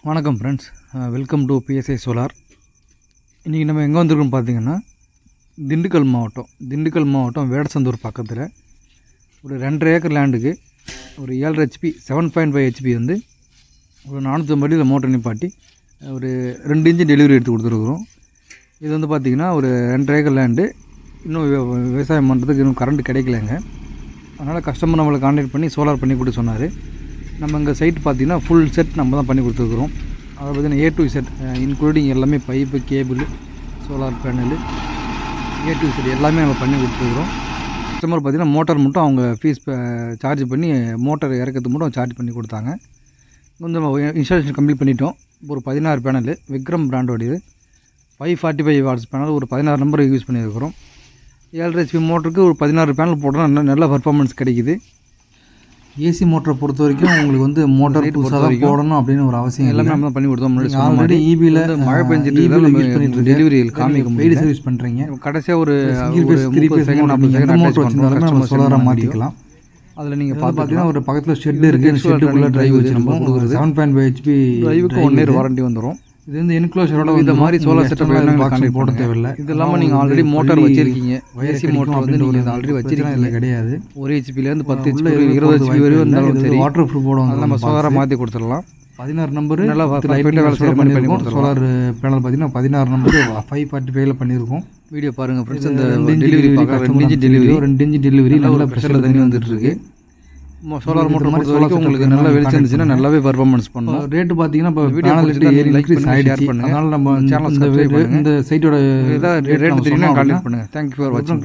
வணக்கம் friends, welcome to PSI solar. இன்றைக்கி நம்ம எங்கே வந்திருக்கோம்னு பார்த்தீங்கன்னா திண்டுக்கல் மாவட்டம் வேடசந்தூர் பக்கத்தில் ஒரு 2.5 ஏக்கர் லேண்டுக்கு ஒரு 7.5 HP 7.5 HP வந்து ஒரு 450 அடியில் மோட்டர் நிப்பாட்டி ஒரு 2 இன்ச்சு டெலிவரி எடுத்து கொடுத்துருக்குறோம். இது வந்து பார்த்திங்கன்னா ஒரு 2.5 ஏக்கர் லேண்டு. இன்னும் விவசாயம் பண்ணுறதுக்கு இன்னும் கரண்ட் கிடைக்கலங்க. அதனால் கஸ்டமர் நம்மளை கான்டாக்ட் பண்ணி சோலார் பண்ணி கொடுத்து சொன்னார். நம்ம இங்கே சைட் பார்த்திங்கன்னா ஃபுல் செட் நம்ம தான் பண்ணி கொடுத்துருக்குறோம். அதை பார்த்திங்கன்னா A to Z இன்க்ளூடிங் எல்லாமே pipe, cable, solar panel A to Z எல்லாமே நம்ம பண்ணி கொடுத்துருக்குறோம். கஸ்டமர் பார்த்திங்கன்னா மோட்டார் மட்டும் அவங்க ஃபீஸ் சார்ஜ் பண்ணி மோட்டார் இறக்கிறதுக்கு மட்டும் சார்ஜ் பண்ணி கொடுத்தாங்க. வந்து இன்ஸ்டாலேஷன் கம்ப்ளீட் பண்ணிட்டோம். ஒரு 16 பேனலு விக்ரம் பிராண்டோடையது 545 வாட்ஸ் பேனல் ஒரு 16 நம்பர் யூஸ் பண்ணியிருக்கிறோம். 7.5 HP மோட்டருக்கு ஒரு 16 பேனல் போட்டோம்னா நல்ல பர்ஃபார்மன்ஸ் கிடைக்குது. ஏசி மோட்டரை பொறுத்த வரைக்கும் உங்களுக்கு வந்து மோட்டார் புதுசாக போடணும் அப்படின்னு ஒரு அவசியம் எல்லாமே நம்ம தான் பண்ணி கொடுத்தோம். முன்னாடி ஆல்ரெடி ஈபியில் மழை பெஞ்சிட்டு யூஸ் பண்ணிட்டு டெலிவரி காமிக்க பெய்டு சர்வீஸ் பண்ணுறீங்க. கடைசியாக ஒரு 3 செகண்ட் மோட்டர் வச்சிருந்தாலும் நம்ம சோலாராக மாற்றிக்கலாம். அதில் நீங்கள் பார்த்தீங்கன்னா ஒரு பக்கத்தில் ஷெட் இருக்குது. ஷெட்டுக்குள்ளே டிரைவ் வச்சு நம்ம கொடுக்குறது 7.5 HP டிரைவுக்கு 1 இயர் வாரண்டி வந்துடும். இது வந்து என்க்ளோஷரோட இந்த மாதிரி சோலார் செட்டப் பாக்ஸ் போட தேவையில்லை. இது இல்லாமல் நீங்கள் ஆல்ரெடி மோட்டார் வச்சிருக்கீங்க. ஏசி மோட்டர் வந்து நீங்கள் ஆல்ரெடி வச்சிருக்கீங்க. கிடையாது 1 HPலேருந்து 10 HP 20 HP வரையும் இருந்தாலும் சரி வாட்டர் ப்ரூஃப் போடுவாங்க. நம்ம சோலாராக மாற்றி கொடுத்துடலாம். 16 நம்பர் நல்லா லைட்டாக வேலை செய்கிற மாதிரி பண்ணி கொடுத்துருவோம். சோலார் பேனல் பார்த்தீங்கன்னா 16 நம்பர் 545 பண்ணியிருக்கோம். வீடியோ பாருங்கள் ஃப்ரெண்ட்ஸ். இந்த டெலிவரி 2 இன்ச்சு டெலிவரி நல்ல ப்ரெஷரில் தண்ணி வந்துட்டு இருக்கு. சோலார் மோட்டர் பொறுத்த வரைக்கும் உங்களுக்கு நல்லா வெளிச்சம் இருந்துச்சுன்னா நல்லாவே பர்ஃபார்மன்ஸ் பண்ணும். ரேட்டு பார்த்தீங்கன்னா இப்போ வீடியோ ஷேர் பண்ணுங்க. அதனால நம்ம சேனல் இந்த சைட்டோட ரேட் தெரியும்னா கான்டாக்ட் பண்ணுங்கள். தேங்க்யூ ஃபார் வாட்சிங்.